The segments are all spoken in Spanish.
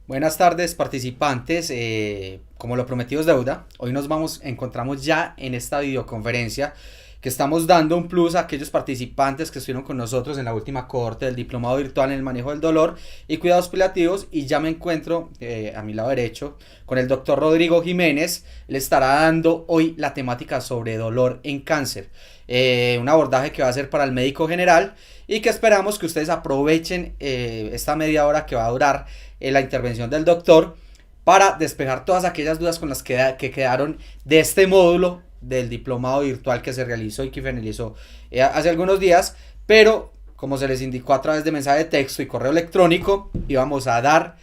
Buenas tardes, participantes. Como lo prometido es deuda, hoy encontramos ya en esta videoconferencia que estamos dando un plus a aquellos participantes que estuvieron con nosotros en la última cohorte del diplomado virtual en el manejo del dolor y cuidados paliativos. Y ya me encuentro a mi lado derecho con el doctor Rodrigo Jiménez. Le estará dando hoy la temática sobre dolor en cáncer. Un abordaje que va a ser para el médico general y que esperamos que ustedes aprovechen esta media hora que va a durar la intervención del doctor para despejar todas aquellas dudas con las que quedaron de este módulo del diplomado virtual que se realizó y que finalizó hace algunos días, pero como se les indicó a través de mensaje de texto y correo electrónico, íbamos a dar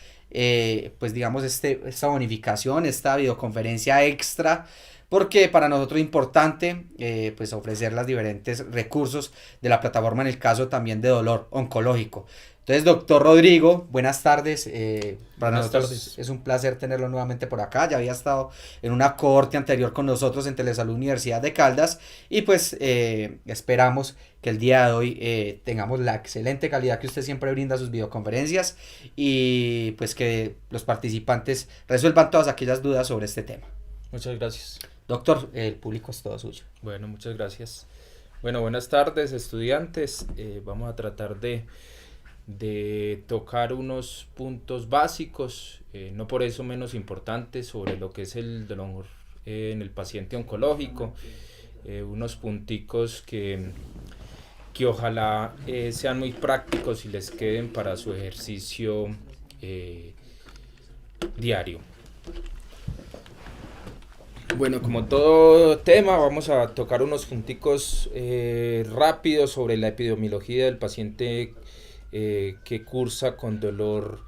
pues digamos esta bonificación, esta videoconferencia extra, porque para nosotros es importante pues ofrecer los diferentes recursos de la plataforma en el caso también de dolor oncológico. Entonces, doctor Rodrigo, buenas tardes. Para Buenas nosotros tardes. es un placer tenerlo nuevamente por acá. Ya había estado en una cohorte anterior con nosotros en Telesalud Universidad de Caldas y pues esperamos que el día de hoy tengamos la excelente calidad que usted siempre brinda a sus videoconferencias y pues que los participantes resuelvan todas aquellas dudas sobre este tema. Muchas gracias. Doctor, el público es todo suyo. Bueno, muchas gracias. Bueno, buenas tardes, estudiantes. Vamos a tratar de tocar unos puntos básicos, no por eso menos importantes, sobre lo que es el dolor en el paciente oncológico. Unos punticos que ojalá sean muy prácticos y les queden para su ejercicio diario. Bueno, como todo tema, vamos a tocar unos punticos rápidos sobre la epidemiología del paciente que cursa con dolor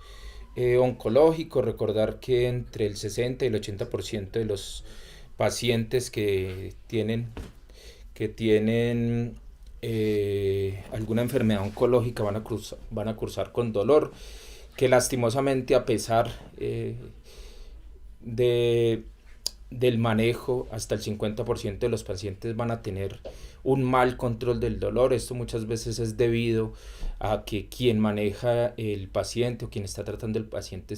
oncológico. Recordar que entre el 60 y el 80% de los pacientes que tienen alguna enfermedad oncológica van a cursar con dolor, que lastimosamente a pesar del manejo, hasta el 50% de los pacientes van a tener un mal control del dolor. Esto muchas veces es debido a que quien maneja el paciente o quien está tratando el paciente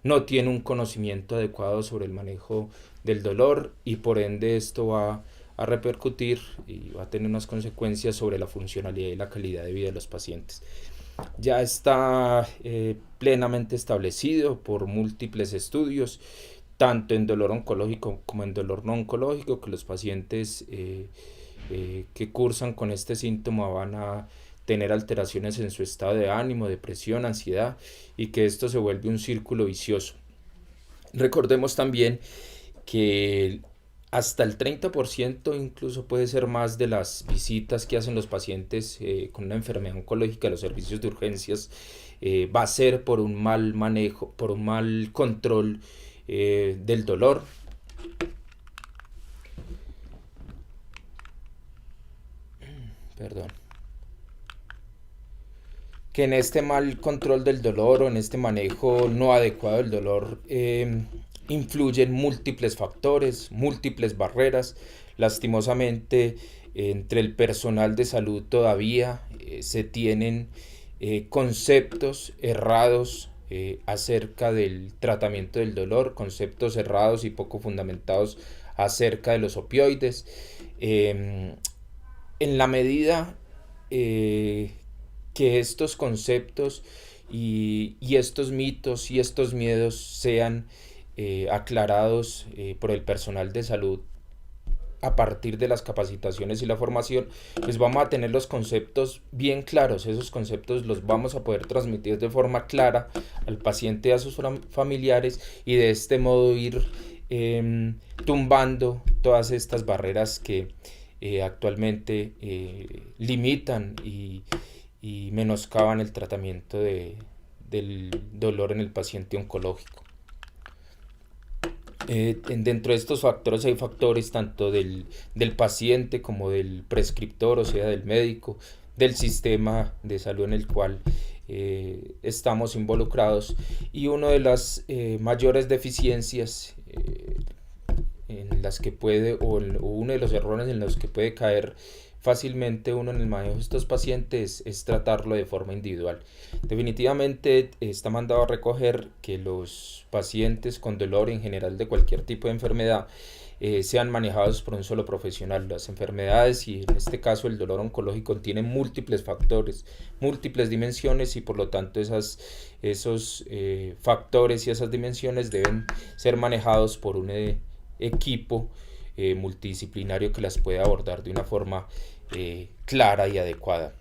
no tiene un conocimiento adecuado sobre el manejo del dolor, y por ende esto va a repercutir y va a tener unas consecuencias sobre la funcionalidad y la calidad de vida de los pacientes. Ya está plenamente establecido por múltiples estudios, tanto en dolor oncológico como en dolor no oncológico, que los pacientes que cursan con este síntoma van a tener alteraciones en su estado de ánimo, depresión, ansiedad, y que esto se vuelve un círculo vicioso. Recordemos también que hasta el 30%, incluso puede ser más, de las visitas que hacen los pacientes con una enfermedad oncológica a los servicios de urgencias va a ser por un mal manejo, por un mal control del dolor. Perdón. Que en este mal control del dolor o en este manejo no adecuado del dolor influyen múltiples factores, múltiples barreras. Lastimosamente, entre el personal de salud todavía se tienen conceptos errados acerca del tratamiento del dolor, conceptos errados y poco fundamentados acerca de los opioides. En la medida que estos conceptos y estos mitos y estos miedos sean aclarados por el personal de salud a partir de las capacitaciones y la formación, pues vamos a tener los conceptos bien claros. Esos conceptos los vamos a poder transmitir de forma clara al paciente y a sus familiares, y de este modo ir tumbando todas estas barreras que actualmente limitan y menoscaban el tratamiento del dolor en el paciente oncológico. Dentro de estos factores hay factores tanto del paciente como del prescriptor, o sea, del médico, del sistema de salud en el cual estamos involucrados, y una de las mayores deficiencias en las que puede, o uno de los errores en los que puede caer fácilmente uno en el manejo de estos pacientes es tratarlo de forma individual. Definitivamente está mandado a recoger que los pacientes con dolor en general de cualquier tipo de enfermedad sean manejados por un solo profesional. Las enfermedades y en este caso el dolor oncológico tienen múltiples factores, múltiples dimensiones y por lo tanto esos factores y esas dimensiones deben ser manejados por un equipo multidisciplinario que las pueda abordar de una forma clara y adecuada.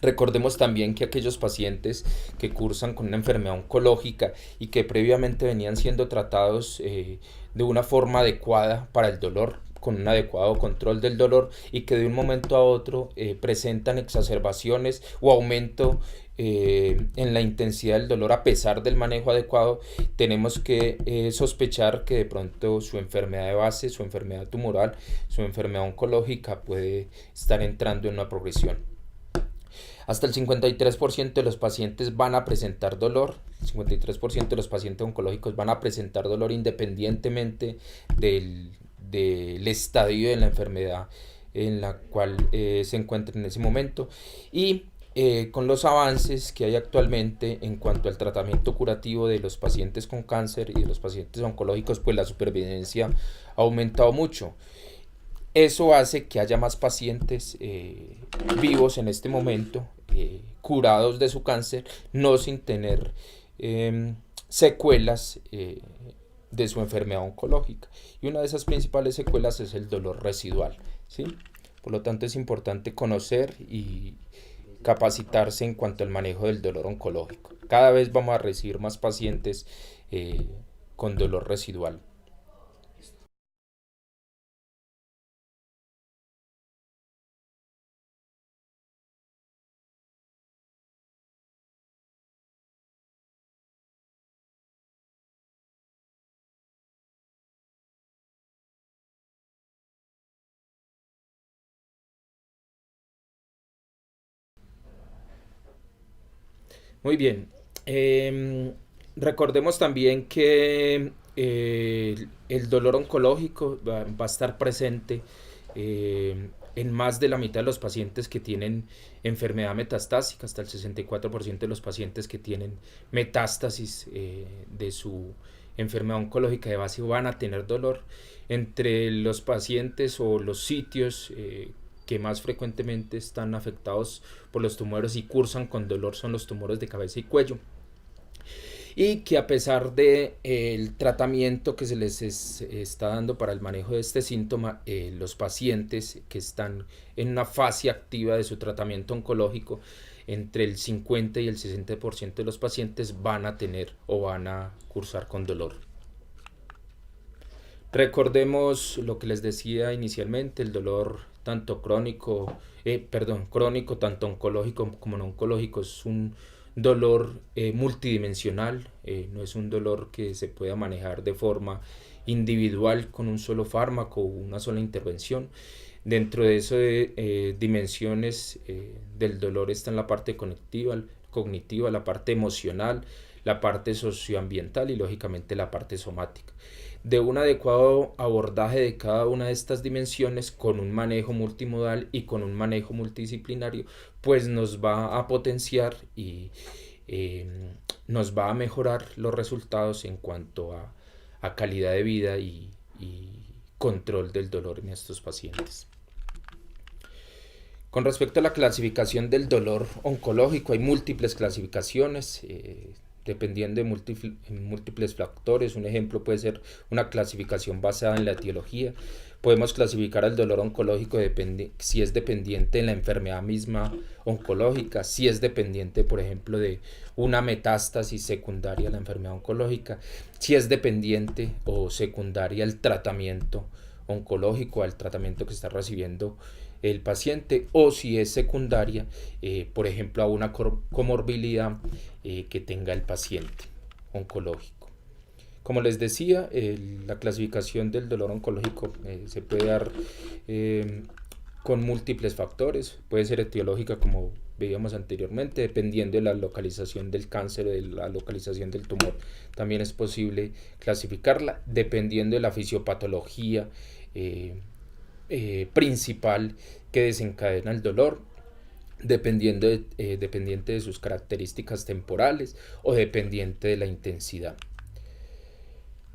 Recordemos también que aquellos pacientes que cursan con una enfermedad oncológica y que previamente venían siendo tratados de una forma adecuada para el dolor, con un adecuado control del dolor y que de un momento a otro presentan exacerbaciones o aumento en la intensidad del dolor a pesar del manejo adecuado, tenemos que sospechar que de pronto su enfermedad de base, su enfermedad tumoral, su enfermedad oncológica puede estar entrando en una progresión. Hasta el 53% de los pacientes van a presentar dolor, el 53% de los pacientes oncológicos van a presentar dolor independientemente del estadio de la enfermedad en la cual se encuentren en ese momento. Y con los avances que hay actualmente en cuanto al tratamiento curativo de los pacientes con cáncer y de los pacientes oncológicos, pues la supervivencia ha aumentado mucho. Eso hace que haya más pacientes vivos en este momento, curados de su cáncer, no sin tener secuelas de su enfermedad oncológica. Y una de esas principales secuelas es el dolor residual, ¿sí? Por lo tanto, es importante conocer y capacitarse en cuanto al manejo del dolor oncológico. Cada vez vamos a recibir más pacientes con dolor residual. Muy bien. Recordemos también que el dolor oncológico va a estar presente en más de la mitad de los pacientes que tienen enfermedad metastásica, hasta el 64% de los pacientes que tienen metástasis de su enfermedad oncológica de base van a tener dolor. Entre los pacientes o los sitios que más frecuentemente están afectados por los tumores y cursan con dolor son los tumores de cabeza y cuello, y que a pesar de el tratamiento que se les está dando para el manejo de este síntoma, los pacientes que están en una fase activa de su tratamiento oncológico, entre el 50 y el 60% de los pacientes van a tener o van a cursar con dolor. Recordemos lo que les decía inicialmente, el dolor tanto crónico, tanto oncológico como no oncológico, es un dolor multidimensional, no es un dolor que se pueda manejar de forma individual con un solo fármaco o una sola intervención. Dentro de esas dimensiones del dolor están la parte cognitiva, la parte emocional, la parte socioambiental y lógicamente la parte somática. De un adecuado abordaje de cada una de estas dimensiones con un manejo multimodal y con un manejo multidisciplinario, pues nos va a potenciar y nos va a mejorar los resultados en cuanto a calidad de vida y control del dolor en estos pacientes. Con respecto a la clasificación del dolor oncológico, hay múltiples clasificaciones dependiendo de múltiples factores. Un ejemplo puede ser una clasificación basada en la etiología. Podemos clasificar al dolor oncológico si es dependiente de la enfermedad misma oncológica, si es dependiente, por ejemplo, de una metástasis secundaria a la enfermedad oncológica, si es dependiente o secundaria al tratamiento oncológico, al tratamiento que está recibiendo el paciente, o si es secundaria, por ejemplo, a una comorbilidad que tenga el paciente oncológico. Como les decía, la clasificación del dolor oncológico se puede dar con múltiples factores. Puede ser etiológica, como veíamos anteriormente, dependiendo de la localización del cáncer o de la localización del tumor. También es posible clasificarla dependiendo de la fisiopatología principal que desencadena el dolor, dependiente de sus características temporales o dependiente de la intensidad.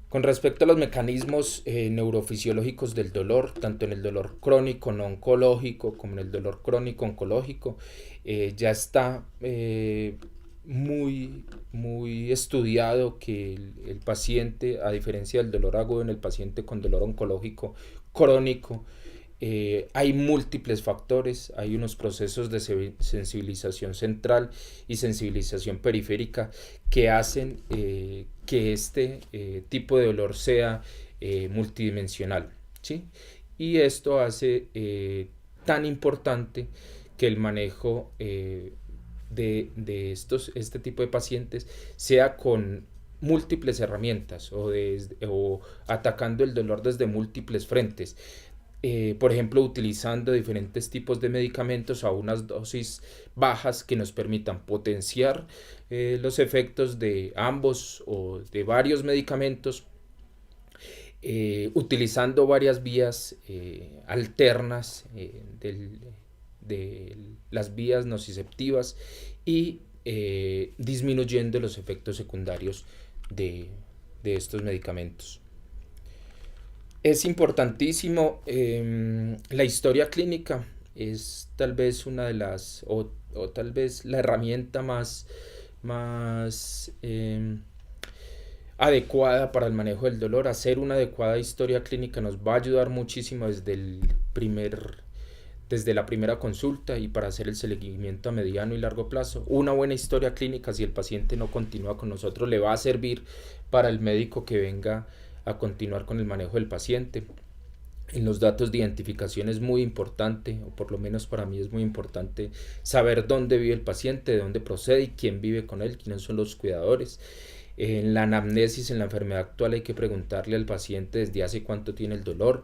Con respecto a los mecanismos neurofisiológicos del dolor, tanto en el dolor crónico no oncológico como en el dolor crónico oncológico, ya está muy estudiado que el paciente, a diferencia del dolor agudo en el paciente con dolor oncológico crónico, hay múltiples factores, hay unos procesos de sensibilización central y sensibilización periférica que hacen que este tipo de dolor sea multidimensional, ¿sí? Y esto hace tan importante que el manejo de este tipo de pacientes sea con múltiples herramientas o atacando el dolor desde múltiples frentes. Por ejemplo, utilizando diferentes tipos de medicamentos a unas dosis bajas que nos permitan potenciar los efectos de ambos o de varios medicamentos, utilizando varias vías alternas de las vías nociceptivas y disminuyendo los efectos secundarios de estos medicamentos. Es importantísimo, la historia clínica es tal vez una de las, o tal vez la herramienta más adecuada para el manejo del dolor. Hacer una adecuada historia clínica nos va a ayudar muchísimo desde la primera consulta y para hacer el seguimiento a mediano y largo plazo. Una buena historia clínica, si el paciente no continúa con nosotros, le va a servir para el médico que venga a continuar con el manejo del paciente. En los datos de identificación es muy importante, o por lo menos para mí es muy importante, saber dónde vive el paciente, de dónde procede y quién vive con él, quiénes son los cuidadores. En la anamnesis, en la enfermedad actual, hay que preguntarle al paciente desde hace cuánto tiene el dolor,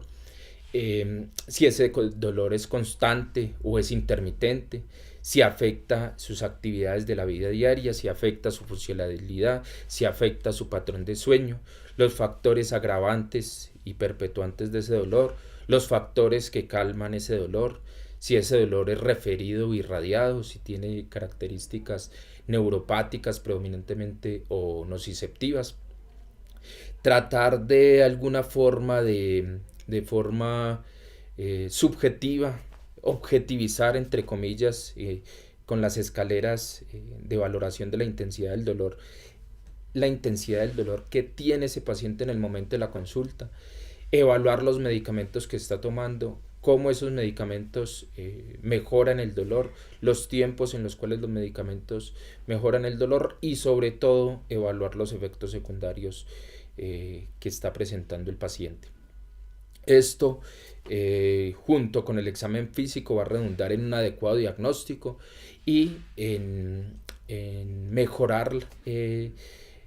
si ese dolor es constante o es intermitente, si afecta sus actividades de la vida diaria, si afecta su funcionalidad, si afecta su patrón de sueño, los factores agravantes y perpetuantes de ese dolor, los factores que calman ese dolor, si ese dolor es referido o irradiado, si tiene características neuropáticas predominantemente o nociceptivas. Tratar de alguna forma de forma subjetiva, objetivizar entre comillas con las escaleras de valoración de la intensidad del dolor que tiene ese paciente en el momento de la consulta, evaluar los medicamentos que está tomando, cómo esos medicamentos mejoran el dolor, los tiempos en los cuales los medicamentos mejoran el dolor y sobre todo evaluar los efectos secundarios que está presentando el paciente. Esto, junto con el examen físico, va a redundar en un adecuado diagnóstico y en mejorar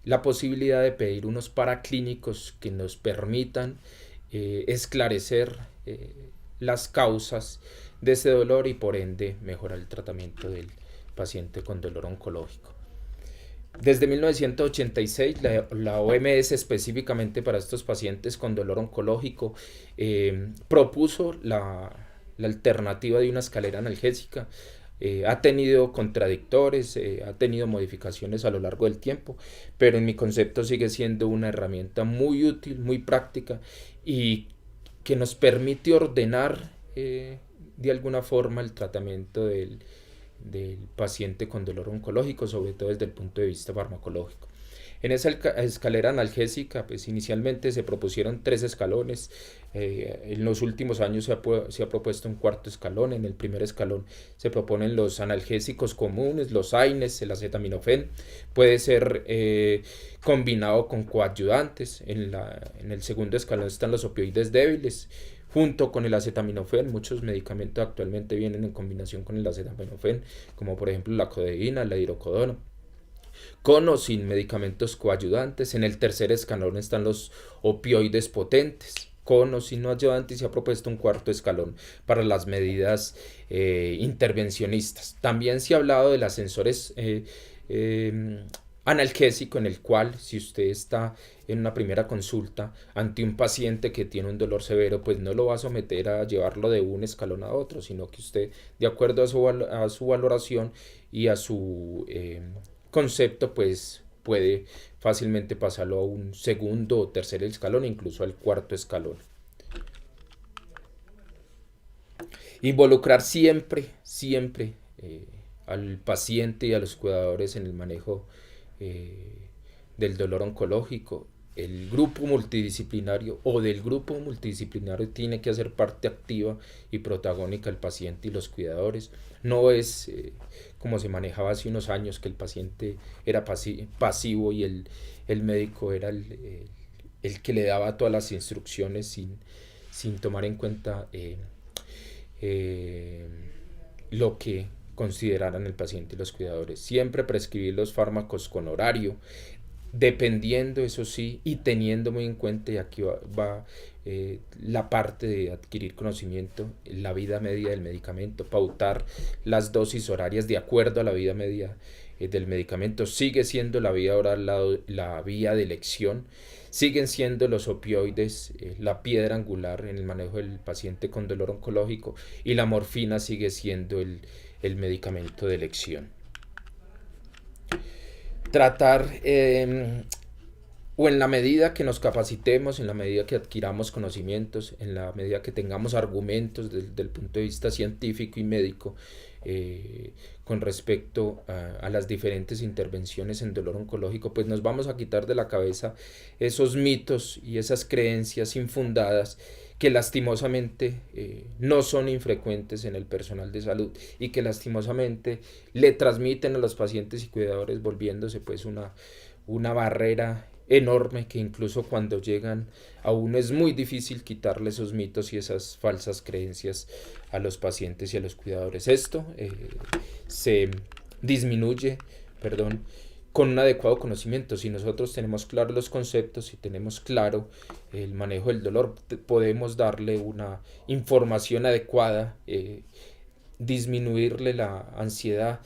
la posibilidad de pedir unos paraclínicos que nos permitan esclarecer las causas de ese dolor y por ende mejorar el tratamiento del paciente con dolor oncológico. Desde 1986, la OMS, específicamente para estos pacientes con dolor oncológico, propuso la alternativa de una escalera analgésica. Ha tenido contradictores, ha tenido modificaciones a lo largo del tiempo, pero en mi concepto sigue siendo una herramienta muy útil, muy práctica y que nos permite ordenar de alguna forma el tratamiento del paciente con dolor oncológico, sobre todo desde el punto de vista farmacológico. En esa escalera analgésica, pues inicialmente se propusieron 3 escalones. En los últimos años se ha propuesto un 4º escalón. En el primer escalón se proponen los analgésicos comunes, los AINES, el acetaminofén. Puede ser combinado con coadyuvantes. En el segundo escalón están los opioides débiles, junto con el acetaminofén. Muchos medicamentos actualmente vienen en combinación con el acetaminofén, como por ejemplo la codeína, la hidrocodona, con o sin medicamentos coayudantes. En el tercer escalón están los opioides potentes, con o sin ayudantes. Se ha propuesto un 4º escalón para las medidas intervencionistas. También se ha hablado de las sensores analgésico en el cual, si usted está en una primera consulta ante un paciente que tiene un dolor severo, pues no lo va a someter a llevarlo de un escalón a otro, sino que usted, de acuerdo a su valoración y a su concepto, pues puede fácilmente pasarlo a un segundo o tercer escalón, incluso al cuarto escalón. Involucrar siempre, siempre al paciente y a los cuidadores en el manejo del dolor oncológico. El grupo multidisciplinario o del grupo multidisciplinario tiene que hacer parte activa y protagónica el paciente y los cuidadores. No es como se manejaba hace unos años, que el paciente era pasivo y el médico era el que le daba todas las instrucciones sin tomar en cuenta lo que consideraran el paciente y los cuidadores. Siempre prescribir los fármacos con horario, dependiendo, eso sí, y teniendo muy en cuenta, y aquí va la parte de adquirir conocimiento, la vida media del medicamento, pautar las dosis horarias de acuerdo a la vida media del medicamento. Sigue siendo la vía oral la vía de elección, siguen siendo los opioides la piedra angular en el manejo del paciente con dolor oncológico, y la morfina sigue siendo el medicamento de elección. Tratar o en la medida que nos capacitemos, en la medida que adquiramos conocimientos, en la medida que tengamos argumentos desde el punto de vista científico y médico con respecto a las diferentes intervenciones en dolor oncológico, pues nos vamos a quitar de la cabeza esos mitos y esas creencias infundadas que lastimosamente no son infrecuentes en el personal de salud y que lastimosamente le transmiten a los pacientes y cuidadores, volviéndose pues una barrera enorme, que incluso cuando llegan a uno es muy difícil quitarle esos mitos y esas falsas creencias a los pacientes y a los cuidadores. Esto se disminuye, con un adecuado conocimiento. Si nosotros tenemos claros los conceptos, si tenemos claro el manejo del dolor, podemos darle una información adecuada, disminuirle la ansiedad,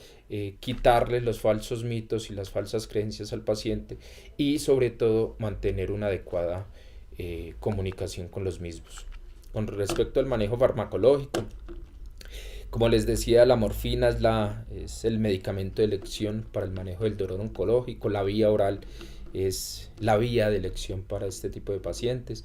quitarle los falsos mitos y las falsas creencias al paciente, y sobre todo mantener una adecuada comunicación con los mismos. Con respecto al manejo farmacológico, como les decía, la morfina es el medicamento de elección para el manejo del dolor oncológico. La vía oral es la vía de elección para este tipo de pacientes.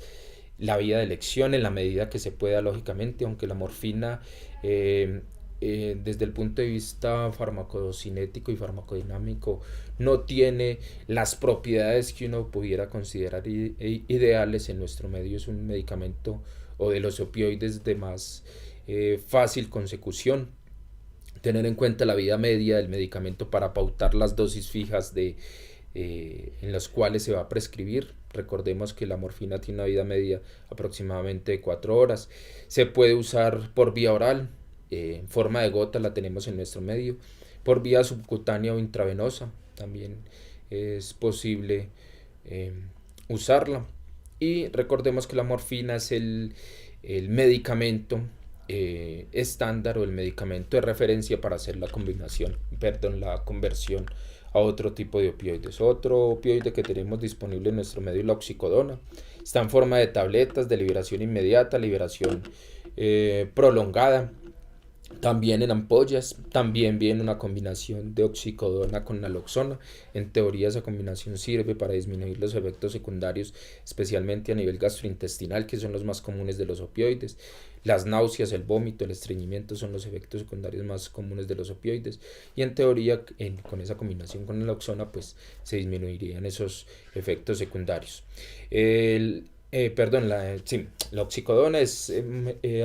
La vía de elección en la medida que se pueda, lógicamente, aunque la morfina desde el punto de vista farmacocinético y farmacodinámico no tiene las propiedades que uno pudiera considerar ideales en nuestro medio. Es un medicamento, o de los opioides, de más fácil consecución. Tener en cuenta la vida media del medicamento para pautar las dosis fijas en las cuales se va a prescribir. Recordemos que la morfina tiene una vida media aproximadamente de 4 horas. Se puede usar por vía oral, en forma de gota la tenemos en nuestro medio, por vía subcutánea o intravenosa también es posible usarla. Y recordemos que la morfina es el medicamento estándar, o el medicamento de referencia para hacer la conversión a otro tipo de opioides. Otro opioide que tenemos disponible en nuestro medio es la oxicodona. Está en forma de tabletas de liberación inmediata, liberación prolongada. También en ampollas, también viene una combinación de oxicodona con naloxona. En teoría esa combinación sirve para disminuir los efectos secundarios, especialmente a nivel gastrointestinal, que son los más comunes de los opioides. Las náuseas, el vómito, el estreñimiento son los efectos secundarios más comunes de los opioides, y en teoría con esa combinación con naloxona pues se disminuirían esos efectos secundarios. La oxicodona es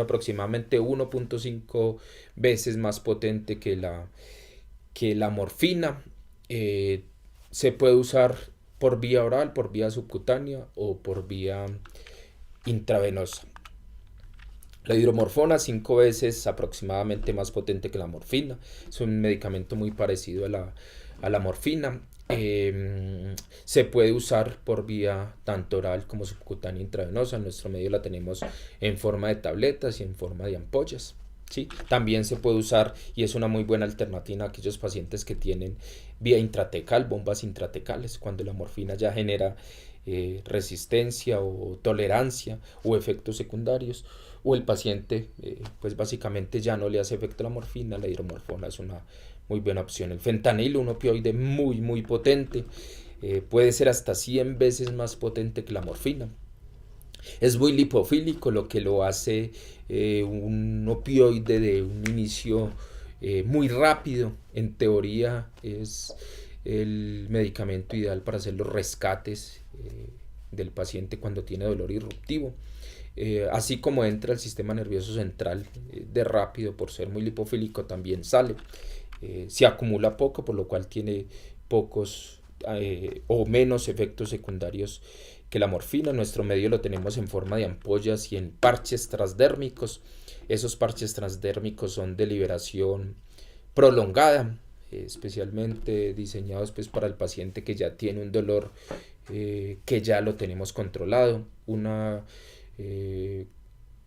aproximadamente 1.5 veces más potente que la morfina. Se puede usar por vía oral, por vía subcutánea o por vía intravenosa. La hidromorfona, 5 veces aproximadamente más potente que la morfina. Es un medicamento muy parecido a la morfina. Se puede usar por vía tanto oral como subcutánea intravenosa. En nuestro medio la tenemos en forma de tabletas y en forma de ampollas. ¿sí? También se puede usar y es una muy buena alternativa a aquellos pacientes que tienen vía intratecal, bombas intratecales, cuando la morfina ya genera resistencia o tolerancia o efectos secundarios, o el paciente pues básicamente ya no le hace efecto la morfina. La hidromorfona es una muy buena opción. El fentanilo, un opioide muy potente, puede ser hasta 100 veces más potente que la morfina. Es muy lipofílico, lo que lo hace un opioide de un inicio muy rápido. En teoría es el medicamento ideal para hacer los rescates del paciente cuando tiene dolor irruptivo. Así como entra el sistema nervioso central de rápido, por ser muy lipofílico, también sale. Se acumula poco, por lo cual tiene pocos o menos efectos secundarios que la morfina. Nuestro medio lo tenemos en forma de ampollas y en parches transdérmicos. Esos parches transdérmicos son de liberación prolongada, especialmente diseñados pues para el paciente que ya tiene un dolor que ya lo tenemos controlado. Una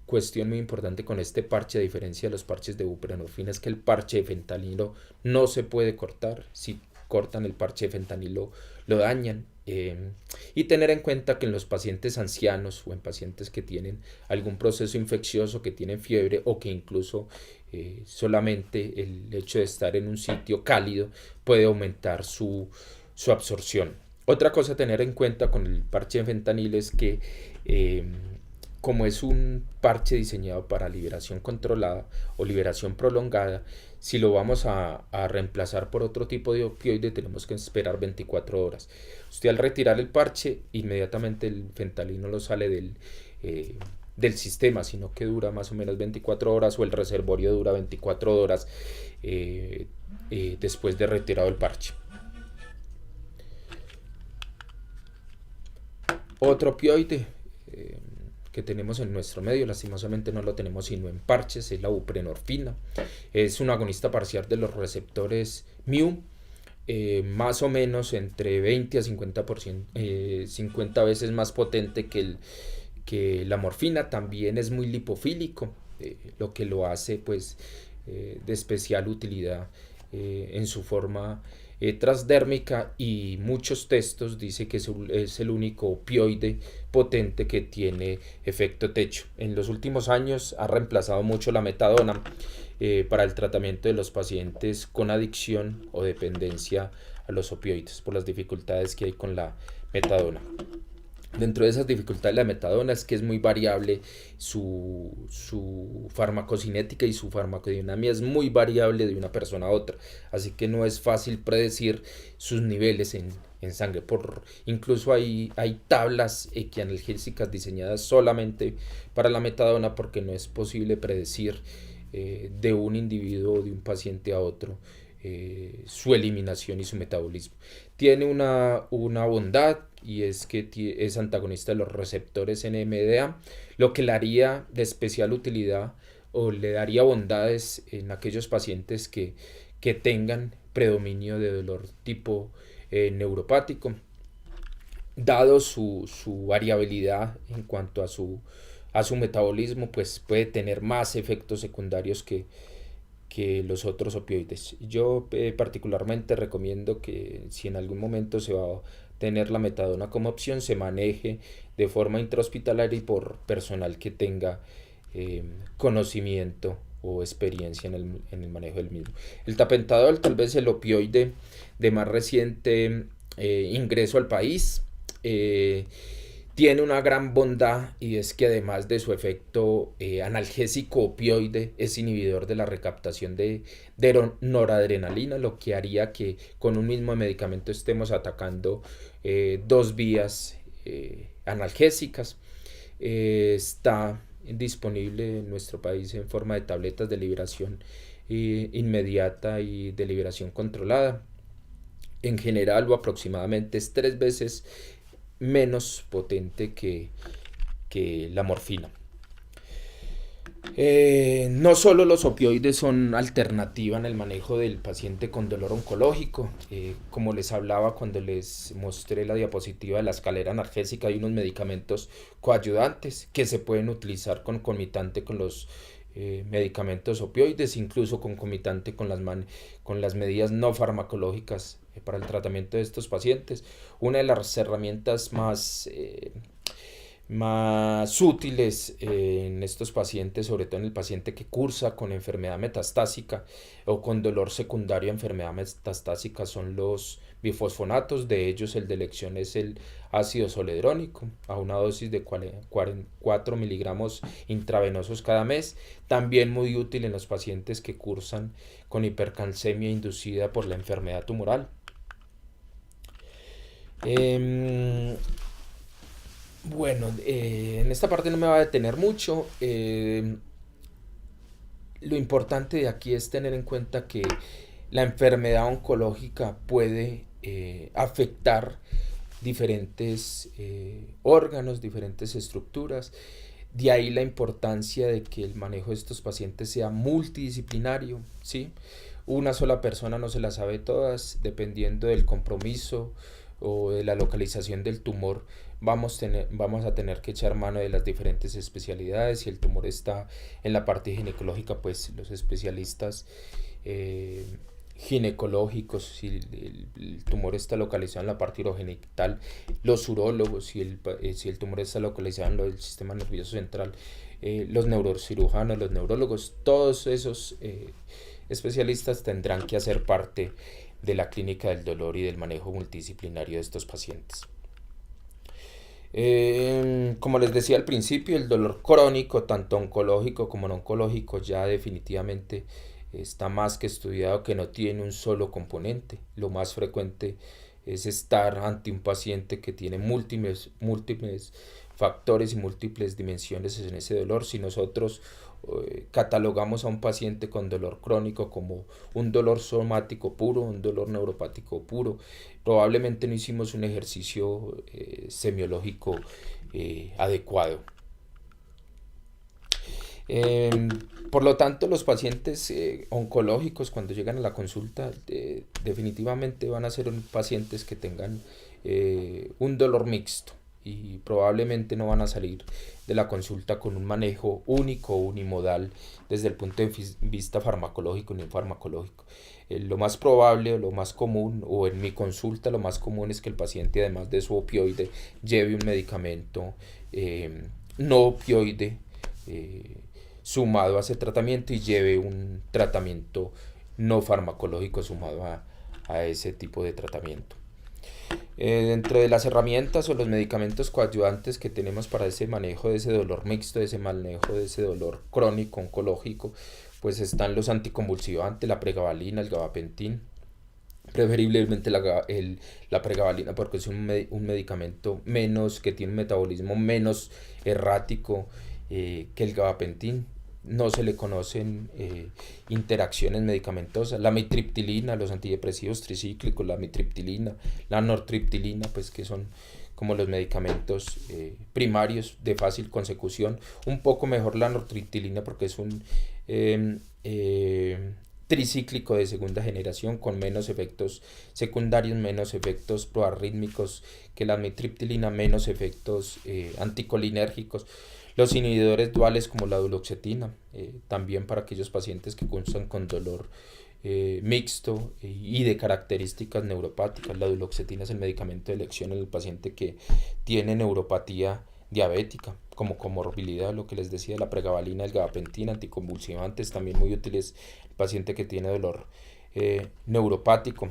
cuestión muy importante con este parche, a diferencia de los parches de buprenorfina, es que el parche de fentanilo no se puede cortar. Si cortan el parche de fentanilo lo dañan. Y tener en cuenta que en los pacientes ancianos o en pacientes que tienen algún proceso infeccioso, que tienen fiebre o que incluso solamente el hecho de estar en un sitio cálido puede aumentar su absorción. Otra cosa a tener en cuenta con el parche de fentanilo es que como es un parche diseñado para liberación controlada o liberación prolongada, si lo vamos a reemplazar por otro tipo de opioide, tenemos que esperar 24 horas. Usted al retirar el parche, inmediatamente el fentanilo no sale del sistema, sino que dura más o menos 24 horas, o el reservorio dura 24 horas después de retirado el parche. Otro opioide que tenemos en nuestro medio, lastimosamente no lo tenemos sino en parches, es la buprenorfina. Es un agonista parcial de los receptores mu, más o menos entre 20 a 50 veces más potente que la morfina. También es muy lipofílico, lo que lo hace pues de especial utilidad en su forma transdérmica, y muchos textos dice que es el único opioide potente que tiene efecto techo. En los últimos años ha reemplazado mucho la metadona para el tratamiento de los pacientes con adicción o dependencia a los opioides, por las dificultades que hay con la metadona. Dentro de esas dificultades de la metadona es que es muy variable su farmacocinética, y su farmacodinámica es muy variable de una persona a otra, así que no es fácil predecir sus niveles en sangre. Incluso hay tablas equianalgésicas diseñadas solamente para la metadona, porque no es posible predecir de un individuo o de un paciente a otro su eliminación y su metabolismo. Tiene una bondad, y es que es antagonista de los receptores NMDA, lo que le haría de especial utilidad o le daría bondades en aquellos pacientes que tengan predominio de dolor tipo neuropático. Dado su variabilidad en cuanto a su metabolismo, pues puede tener más efectos secundarios que los otros opioides. Yo particularmente recomiendo que si en algún momento se va a tener la metadona como opción, se maneje de forma intrahospitalaria y por personal que tenga conocimiento o experiencia en el manejo del mismo. El tapentadol, tal vez el opioide de más reciente ingreso al país, tiene una gran bondad, y es que además de su efecto analgésico opioide, es inhibidor de la recaptación de noradrenalina, lo que haría que con un mismo medicamento estemos atacando dos vías analgésicas. Está disponible en nuestro país en forma de tabletas de liberación inmediata y de liberación controlada. En general, o aproximadamente, es 3 veces menos potente que la morfina. No solo los opioides son alternativa en el manejo del paciente con dolor oncológico. Como les hablaba cuando les mostré la diapositiva de la escalera analgésica, hay unos medicamentos coayudantes que se pueden utilizar concomitante con los medicamentos opioides, incluso concomitante con las medidas no farmacológicas para el tratamiento de estos pacientes. Una de las herramientas más útiles en estos pacientes, sobre todo en el paciente que cursa con enfermedad metastásica o con dolor secundario a enfermedad metastásica, son los bifosfonatos. De ellos el de elección es el ácido zoledrónico a una dosis de 4 miligramos intravenosos cada mes. También muy útil en los pacientes que cursan con hipercalcemia inducida por la enfermedad tumoral. Bueno, en esta parte no me va a detener mucho. Lo importante de aquí es tener en cuenta que la enfermedad oncológica puede afectar diferentes órganos, diferentes estructuras. De ahí la importancia de que el manejo de estos pacientes sea multidisciplinario, ¿sí? Una sola persona no se las sabe todas, dependiendo del compromiso o de la localización del tumor. Vamos a tener que echar mano de las diferentes especialidades. Si el tumor está en la parte ginecológica, pues los especialistas ginecológicos. Si el tumor está localizado en la parte urogenital, los urólogos. Si el tumor está localizado en el sistema nervioso central, los neurocirujanos, los neurólogos, todos esos especialistas tendrán que hacer parte de la clínica del dolor y del manejo multidisciplinario de estos pacientes. Como les decía al principio, el dolor crónico, tanto oncológico como no oncológico, ya definitivamente está más que estudiado que no tiene un solo componente. Lo más frecuente es estar ante un paciente que tiene múltiples factores y múltiples dimensiones en ese dolor. Si nosotros catalogamos a un paciente con dolor crónico como un dolor somático puro, un dolor neuropático puro, probablemente no hicimos un ejercicio semiológico adecuado. Por lo tanto, los pacientes oncológicos, cuando llegan a la consulta, definitivamente van a ser pacientes que tengan un dolor mixto, y probablemente no van a salir de la consulta con un manejo único o unimodal desde el punto de vista farmacológico ni farmacológico. Lo más probable o lo más común, o en mi consulta lo más común, es que el paciente, además de su opioide, lleve un medicamento no opioide sumado a ese tratamiento, y lleve un tratamiento no farmacológico sumado a ese tipo de tratamiento. Dentro de las herramientas o los medicamentos coadyuvantes que tenemos para ese manejo de ese dolor mixto, de ese manejo de ese dolor crónico oncológico, pues están los anticonvulsivantes, la pregabalina, el gabapentin. Preferiblemente la pregabalina, porque es un medicamento que tiene un metabolismo menos errático que el gabapentin. No se le conocen interacciones medicamentosas. La mitriptilina, los antidepresivos tricíclicos, la mitriptilina, la nortriptilina, pues que son como los medicamentos primarios de fácil consecución. Un poco mejor la nortriptilina porque es un tricíclico de segunda generación con menos efectos secundarios, menos efectos proarrítmicos que la mitriptilina, menos efectos anticolinérgicos. Los inhibidores duales como la duloxetina, también para aquellos pacientes que cursan con dolor mixto y de características neuropáticas. La duloxetina es el medicamento de elección en el paciente que tiene neuropatía diabética como comorbilidad. Lo que les decía, la pregabalina, el gabapentin, anticonvulsivantes, también muy útiles el paciente que tiene dolor neuropático.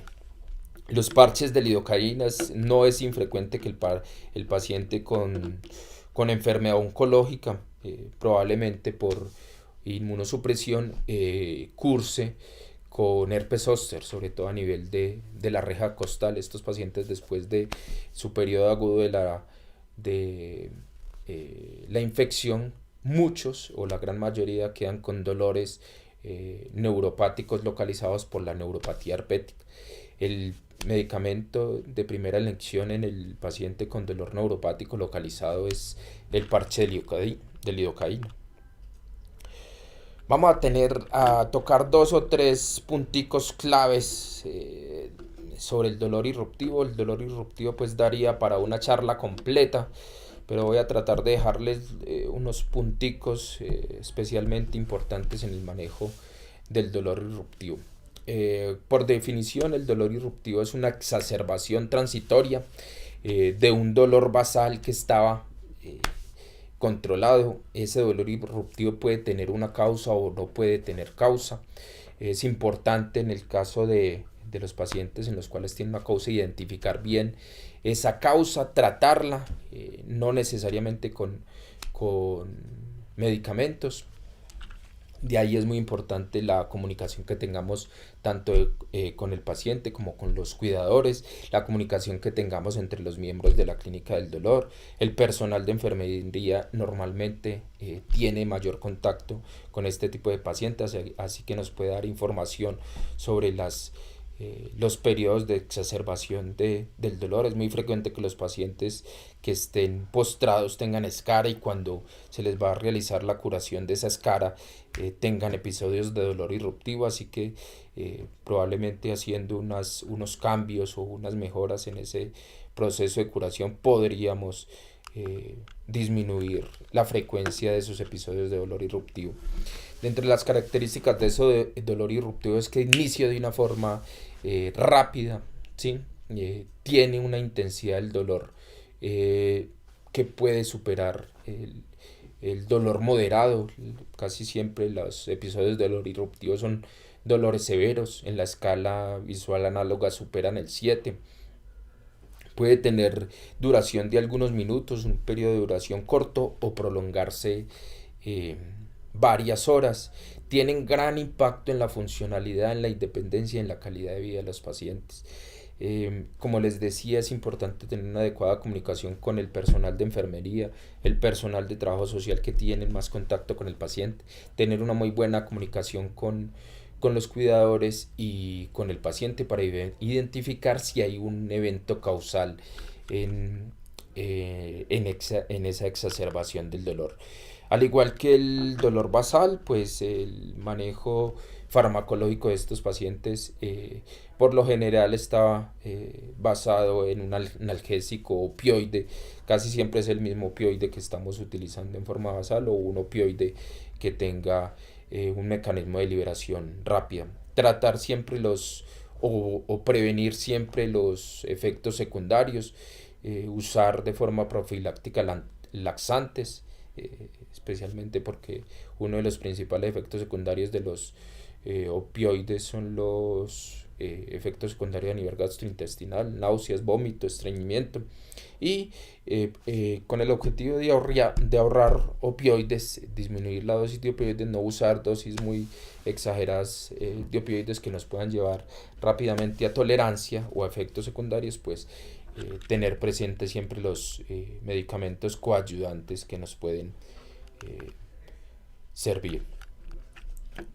Los parches de lidocaína, no es infrecuente que el paciente con enfermedad oncológica, probablemente por inmunosupresión, curse con herpes zóster, sobre todo a nivel de la reja costal. Estos pacientes, después de su periodo agudo de la infección, muchos o la gran mayoría quedan con dolores neuropáticos localizados por la neuropatía herpética. El medicamento de primera elección en el paciente con dolor neuropático localizado es el parche de lidocaína. Vamos a tocar 2 o 3 punticos claves sobre el dolor irruptivo. El dolor irruptivo pues daría para una charla completa, pero voy a tratar de dejarles unos punticos especialmente importantes en el manejo del dolor irruptivo. Por definición, el dolor irruptivo es una exacerbación transitoria de un dolor basal que estaba controlado. Ese dolor irruptivo puede tener una causa o no puede tener causa. Es importante en el caso de los pacientes en los cuales tiene una causa identificar bien esa causa, tratarla, no necesariamente con medicamentos. De ahí es muy importante la comunicación que tengamos tanto con el paciente como con los cuidadores, la comunicación que tengamos entre los miembros de la clínica del dolor. El personal de enfermería normalmente tiene mayor contacto con este tipo de pacientes, así que nos puede dar información sobre los periodos de exacerbación del dolor. Es muy frecuente que los pacientes que estén postrados tengan escara y cuando se les va a realizar la curación de esa escara tengan episodios de dolor irruptivo, así que probablemente haciendo unos cambios o unas mejoras en ese proceso de curación podríamos disminuir la frecuencia de esos episodios de dolor irruptivo. Dentro de las características de eso de dolor irruptivo es que inicia de una forma rápida, ¿sí? Tiene una intensidad del dolor que puede superar el dolor moderado. Casi siempre los episodios de dolor irruptivo son dolores severos. En la escala visual análoga superan el 7. Puede tener duración de algunos minutos, un periodo de duración corto o prolongarse varias horas. Tienen gran impacto en la funcionalidad, en la independencia y en la calidad de vida de los pacientes. Como les decía, es importante tener una adecuada comunicación con el personal de enfermería, el personal de trabajo social que tienen más contacto con el paciente, tener una muy buena comunicación con los cuidadores y con el paciente para identificar si hay un evento causal en esa exacerbación del dolor. Al igual que el dolor basal, pues el manejo farmacológico de estos pacientes por lo general está basado en un analgésico opioide. Casi siempre es el mismo opioide que estamos utilizando en forma basal o un opioide que tenga un mecanismo de liberación rápida. Tratar siempre o prevenir siempre los efectos secundarios, usar de forma profiláctica laxantes, especialmente porque uno de los principales efectos secundarios de los opioides son los efectos secundarios a nivel gastrointestinal, náuseas, vómito, estreñimiento, y con el objetivo de ahorrar opioides, disminuir la dosis de opioides, no usar dosis muy exageradas de opioides que nos puedan llevar rápidamente a tolerancia o a efectos secundarios, pues tener presente siempre los medicamentos coayudantes que nos pueden servir.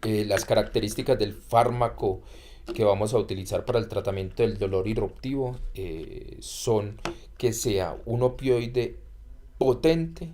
Las características del fármaco que vamos a utilizar para el tratamiento del dolor irruptivo son que sea un opioide potente,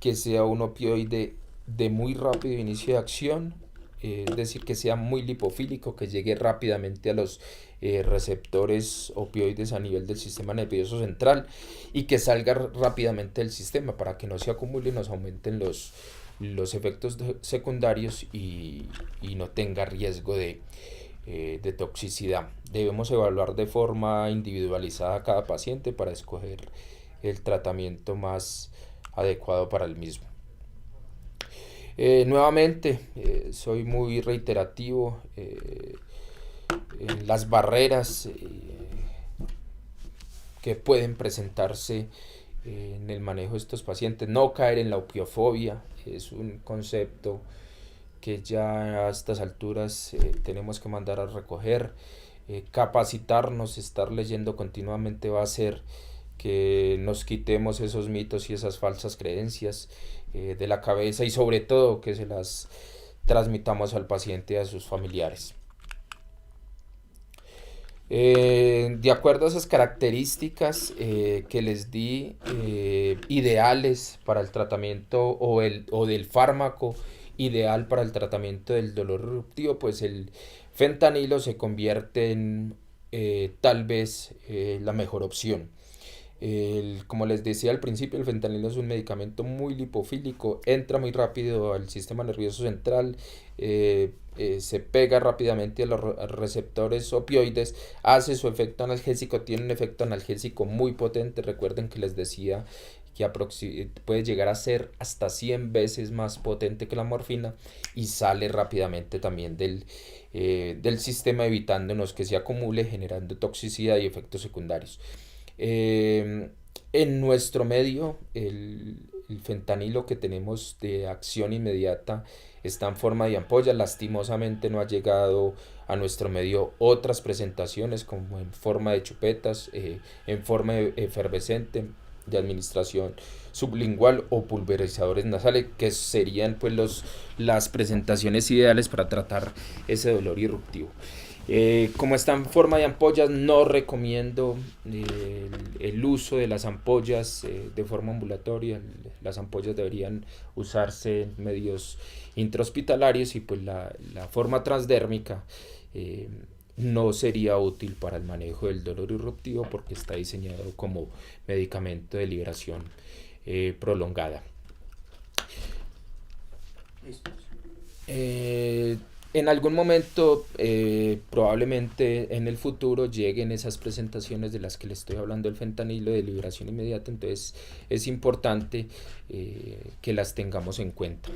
que sea un opioide de muy rápido inicio de acción, es decir, que sea muy lipofílico, que llegue rápidamente a los receptores opioides a nivel del sistema nervioso central y que salga rápidamente del sistema para que no se acumulen y nos aumenten los efectos secundarios y no tenga riesgo de toxicidad. Debemos evaluar de forma individualizada a cada paciente para escoger el tratamiento más adecuado para el mismo. Nuevamente, soy muy reiterativo en las barreras que pueden presentarse en el manejo de estos pacientes. No caer en la opiofobia es un concepto que ya a estas alturas tenemos que mandar a recoger. Capacitarnos, estar leyendo continuamente va a hacer que nos quitemos esos mitos y esas falsas creencias de la cabeza y sobre todo que se las transmitamos al paciente y a sus familiares. De acuerdo a esas características que les di, ideales para el tratamiento o del fármaco ideal para el tratamiento del dolor irruptivo, pues el fentanilo se convierte en tal vez la mejor opción. Como les decía al principio, el fentanilo es un medicamento muy lipofílico, entra muy rápido al sistema nervioso central, se pega rápidamente a los receptores opioides, hace su efecto analgésico, tiene un efecto analgésico muy potente. Recuerden que les decía que puede llegar a ser hasta 100 veces más potente que la morfina, y sale rápidamente también del sistema, evitándonos que se acumule, generando toxicidad y efectos secundarios. En nuestro medio, el fentanilo que tenemos de acción inmediata está en forma de ampolla. Lastimosamente no ha llegado a nuestro medio otras presentaciones como en forma de chupetas, en forma efervescente, de administración sublingual o pulverizadores nasales, que serían pues las presentaciones ideales para tratar ese dolor irruptivo. Como está en forma de ampollas, no recomiendo el uso de las ampollas de forma ambulatoria. Las ampollas deberían usarse en medios intrahospitalarios, y pues la forma transdérmica no sería útil para el manejo del dolor irruptivo, porque está diseñado como medicamento de liberación prolongada. En algún momento, probablemente en el futuro, lleguen esas presentaciones de las que les estoy hablando, del fentanilo de liberación inmediata. Entonces es importante que las tengamos en cuenta.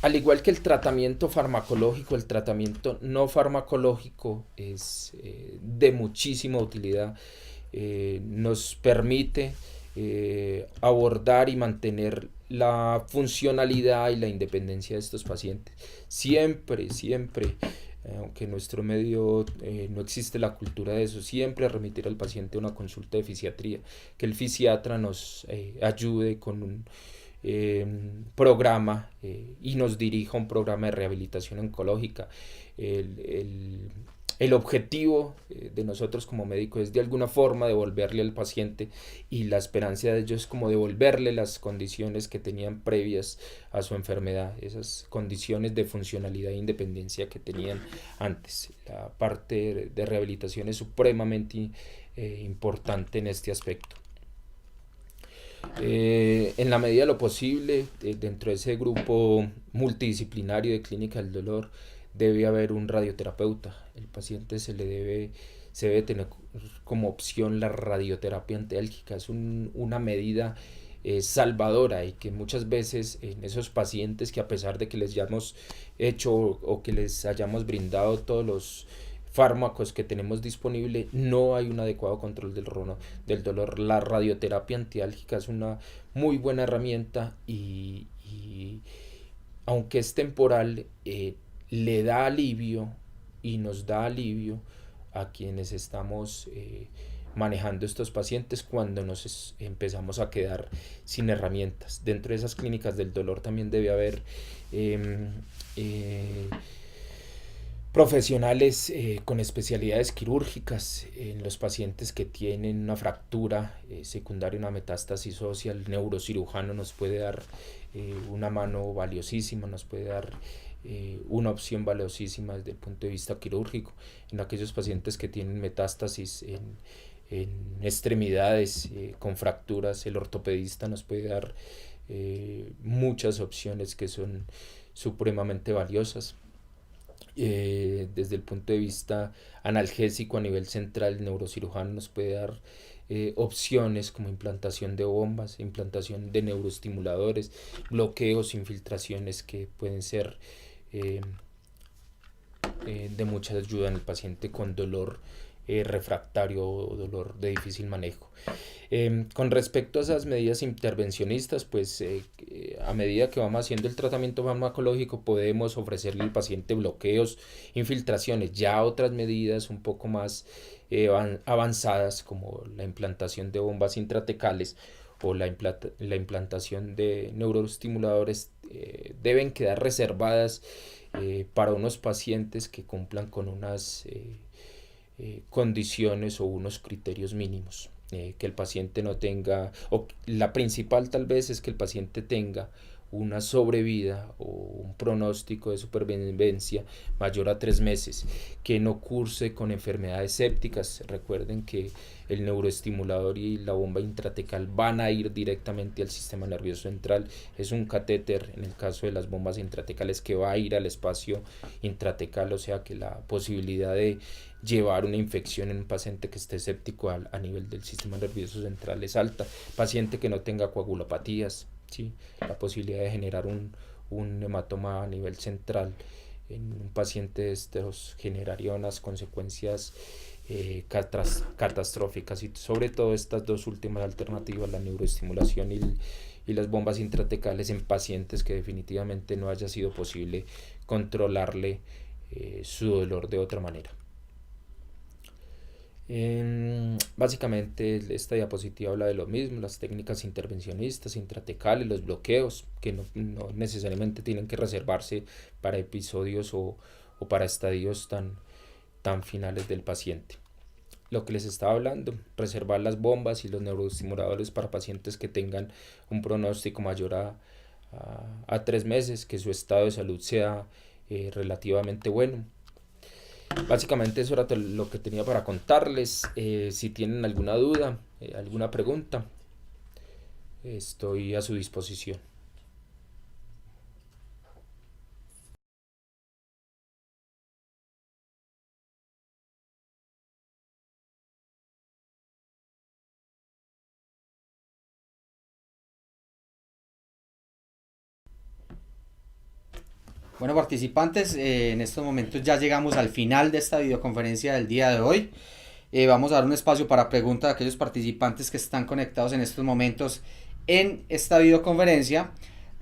Al igual que el tratamiento farmacológico, el tratamiento no farmacológico es de muchísima utilidad. Nos permite abordar y mantener la funcionalidad y la independencia de estos pacientes. Siempre, aunque en nuestro medio no existe la cultura de eso, siempre remitir al paciente a una consulta de fisiatría, que el fisiatra nos ayude con un programa y nos dirija a un programa de rehabilitación oncológica. El objetivo de nosotros como médicos es de alguna forma devolverle al paciente, y la esperanza de ellos es como devolverle las condiciones que tenían previas a su enfermedad, esas condiciones de funcionalidad e independencia que tenían antes. La parte de rehabilitación es supremamente importante en este aspecto. En la medida de lo posible, dentro de ese grupo multidisciplinario de clínica del dolor, debe haber un radioterapeuta. El paciente se debe tener como opción la radioterapia antiálgica. Es una medida salvadora, y que muchas veces en esos pacientes que, a pesar de que les hayamos hecho o que les hayamos brindado todos los fármacos que tenemos disponible, no hay un adecuado control del dolor. La radioterapia antiálgica es una muy buena herramienta, y aunque es temporal, le da alivio y nos da alivio a quienes estamos manejando estos pacientes cuando nos empezamos a quedar sin herramientas. Dentro de esas clínicas del dolor también debe haber profesionales con especialidades quirúrgicas en los pacientes que tienen una fractura secundaria, una metástasis ósea. El neurocirujano nos puede dar una mano valiosísima, nos puede dar una opción valiosísima desde el punto de vista quirúrgico. En aquellos pacientes que tienen metástasis en extremidades con fracturas, el ortopedista nos puede dar muchas opciones que son supremamente valiosas. Desde el punto de vista analgésico a nivel central, el neurocirujano nos puede dar opciones como implantación de bombas, implantación de neuroestimuladores, bloqueos, infiltraciones que pueden ser de mucha ayuda en el paciente con dolor refractario o dolor de difícil manejo. Con respecto a esas medidas intervencionistas, pues a medida que vamos haciendo el tratamiento farmacológico, podemos ofrecerle al paciente bloqueos, infiltraciones. Ya otras medidas un poco más avanzadas, como la implantación de bombas intratecales o la implantación de neuroestimuladores, deben quedar reservadas para unos pacientes que cumplan con unas condiciones o unos criterios mínimos. Que el paciente no tenga, o la principal tal vez es que el paciente tenga una sobrevida o un pronóstico de supervivencia mayor a 3 meses, que no curse con enfermedades sépticas. Recuerden que el neuroestimulador y la bomba intratecal van a ir directamente al sistema nervioso central. Es un catéter, en el caso de las bombas intratecales, que va a ir al espacio intratecal, o sea que la posibilidad de llevar una infección en un paciente que esté séptico a nivel del sistema nervioso central es alta. Paciente que no tenga coagulopatías, ¿sí? La posibilidad de generar un hematoma a nivel central en un paciente de estos generaría unas consecuencias catastróficas, y sobre todo estas dos últimas alternativas, la neuroestimulación y las bombas intratecales, en pacientes que definitivamente no haya sido posible controlarle su dolor de otra manera. Básicamente esta diapositiva habla de lo mismo, las técnicas intervencionistas, intratecales, los bloqueos, que no necesariamente tienen que reservarse para episodios o para estadios tan finales del paciente. Lo que les estaba hablando, reservar las bombas y los neuroestimuladores para pacientes que tengan un pronóstico mayor a 3 meses, que su estado de salud sea relativamente bueno. Básicamente eso era lo que tenía para contarles. Si tienen alguna duda, alguna pregunta, estoy a su disposición. Bueno, participantes, en estos momentos ya llegamos al final de esta videoconferencia del día de hoy. Vamos a dar un espacio para preguntas a aquellos participantes que están conectados en estos momentos en esta videoconferencia.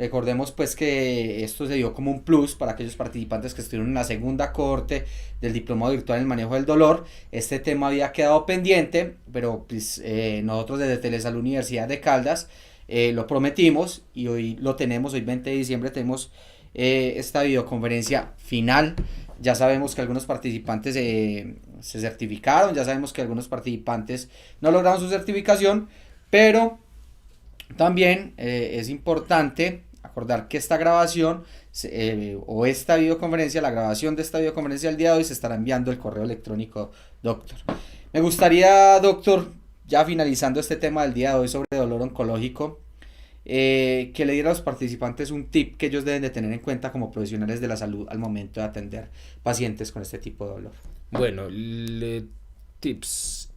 Recordemos pues que esto se dio como un plus para aquellos participantes que estuvieron en la segunda cohorte del diplomado virtual en el manejo del dolor. Este tema había quedado pendiente, pero pues, nosotros desde Telesalud Universidad de Caldas lo prometimos y hoy lo tenemos. Hoy 20 de diciembre tenemos esta videoconferencia final. Ya sabemos que algunos participantes se certificaron, ya sabemos que algunos participantes no lograron su certificación, pero también es importante acordar que esta grabación o esta videoconferencia, la grabación de esta videoconferencia del día de hoy, se estará enviando el correo electrónico, doctor. Me gustaría, doctor, ya finalizando este tema del día de hoy sobre dolor oncológico, que le diera a los participantes un tip que ellos deben de tener en cuenta como profesionales de la salud al momento de atender pacientes con este tipo de dolor. Bueno, tips.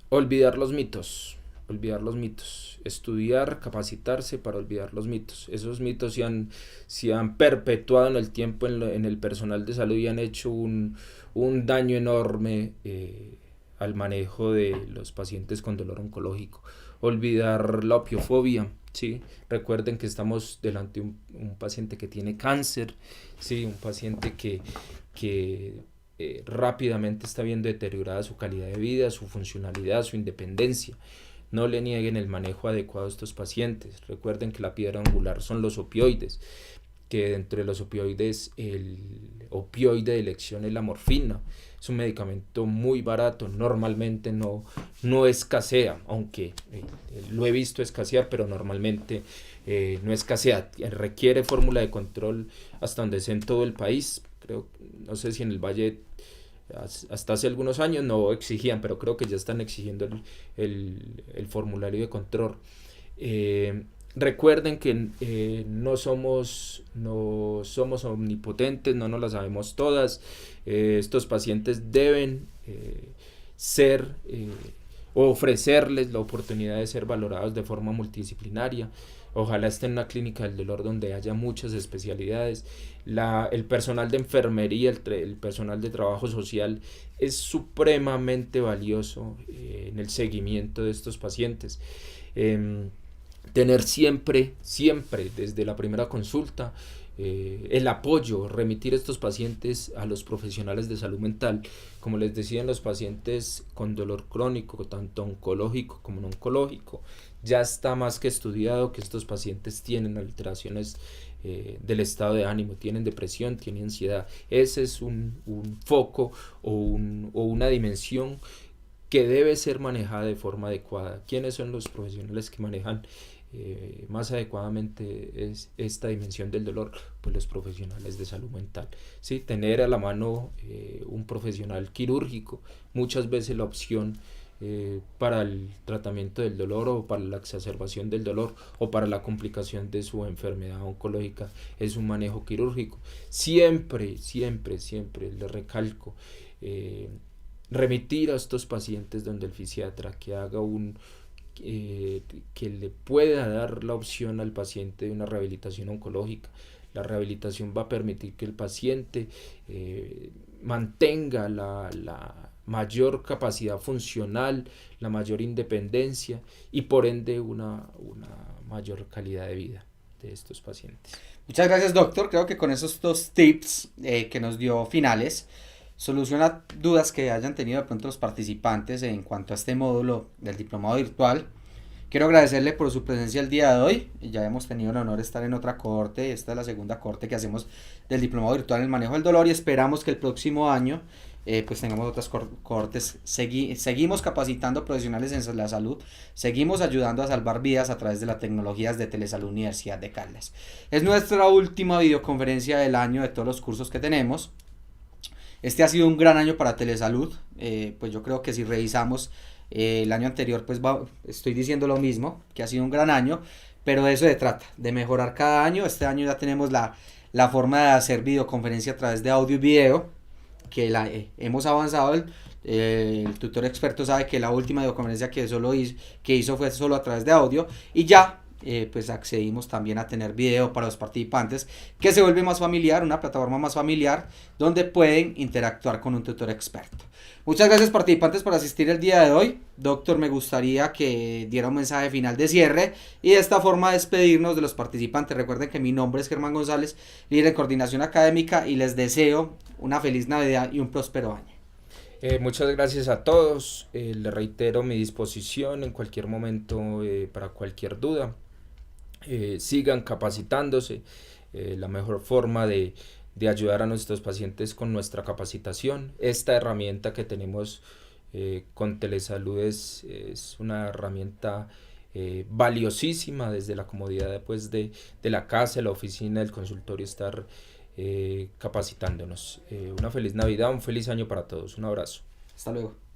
Olvidar los mitos. Estudiar, capacitarse para olvidar los mitos. Esos mitos se han perpetuado en el tiempo en el personal de salud y han hecho un daño enorme al manejo de los pacientes con dolor oncológico. Olvidar la opiofobia, ¿sí? Recuerden que estamos delante de un paciente que tiene cáncer, ¿sí? Un paciente que rápidamente está viendo deteriorada su calidad de vida, su funcionalidad, su independencia. No le nieguen el manejo adecuado a estos pacientes. Recuerden que la piedra angular son los opioides, que dentro de los opioides el opioide de elección es la morfina. Es un medicamento muy barato, normalmente no escasea, aunque lo he visto escasear, pero normalmente no escasea. Requiere fórmula de control hasta donde sea en todo el país. Creo, no sé si en el Valle hasta hace algunos años no exigían, pero creo que ya están exigiendo el formulario de control. Recuerden que no somos omnipotentes, no nos las sabemos todas. Estos pacientes deben ofrecerles la oportunidad de ser valorados de forma multidisciplinaria. Ojalá esté en una clínica del dolor donde haya muchas especialidades. El personal de enfermería, el personal de trabajo social es supremamente valioso en el seguimiento de estos pacientes. Tener siempre, desde la primera consulta, el apoyo, remitir estos pacientes a los profesionales de salud mental. Como les decía, en los pacientes con dolor crónico, tanto oncológico como no oncológico, ya está más que estudiado que estos pacientes tienen alteraciones del estado de ánimo, tienen depresión, tienen ansiedad. Ese es un foco o una dimensión que debe ser manejada de forma adecuada. ¿Quiénes son los profesionales que manejan más adecuadamente esta dimensión del dolor, pues los profesionales de salud mental. ¿Sí? Tener a la mano un profesional quirúrgico, muchas veces la opción para el tratamiento del dolor o para la exacerbación del dolor o para la complicación de su enfermedad oncológica es un manejo quirúrgico. Siempre, siempre, siempre le recalco, remitir a estos pacientes donde el fisiatra que haga que le pueda dar la opción al paciente de una rehabilitación oncológica. La rehabilitación va a permitir que el paciente mantenga la mayor capacidad funcional, la mayor independencia y por ende una mayor calidad de vida de estos pacientes. Muchas gracias, doctor. Creo que con esos 2 tips que nos dio finales, soluciona dudas que hayan tenido de pronto los participantes en cuanto a este módulo del diplomado virtual. Quiero agradecerle por su presencia el día de hoy. Ya hemos tenido el honor de estar en otra cohorte. Esta es la segunda cohorte que hacemos del diplomado virtual en el manejo del dolor y esperamos que el próximo año pues tengamos otras cohortes. Seguimos capacitando profesionales en la salud, seguimos ayudando a salvar vidas a través de las tecnologías de Telesalud Universidad de Caldas. Es nuestra última videoconferencia del año de todos los cursos que tenemos. Este ha sido un gran año para Telesalud, pues yo creo que si revisamos el año anterior, pues estoy diciendo lo mismo, que ha sido un gran año, pero de eso se trata, de mejorar cada año. Este año ya tenemos la forma de hacer videoconferencia a través de audio y video, que hemos avanzado. El tutor experto sabe que la última videoconferencia que hizo fue solo a través de audio, y ya pues accedimos también a tener video para los participantes, que se vuelve más familiar, una plataforma más familiar donde pueden interactuar con un tutor experto. Muchas gracias, participantes, por asistir el día de hoy. Doctor, me gustaría que diera un mensaje final de cierre y de esta forma despedirnos de los participantes. Recuerden que mi nombre es Germán González, líder de coordinación académica, y les deseo una feliz Navidad y un próspero año. Muchas gracias a todos. Les reitero mi disposición en cualquier momento para cualquier duda. Sigan capacitándose. La mejor forma de ayudar a nuestros pacientes con nuestra capacitación. Esta herramienta que tenemos con Telesalud es una herramienta valiosísima desde la comodidad pues, de la casa, la oficina, el consultorio, estar capacitándonos. Una feliz Navidad, un feliz año para todos. Un abrazo. Hasta luego.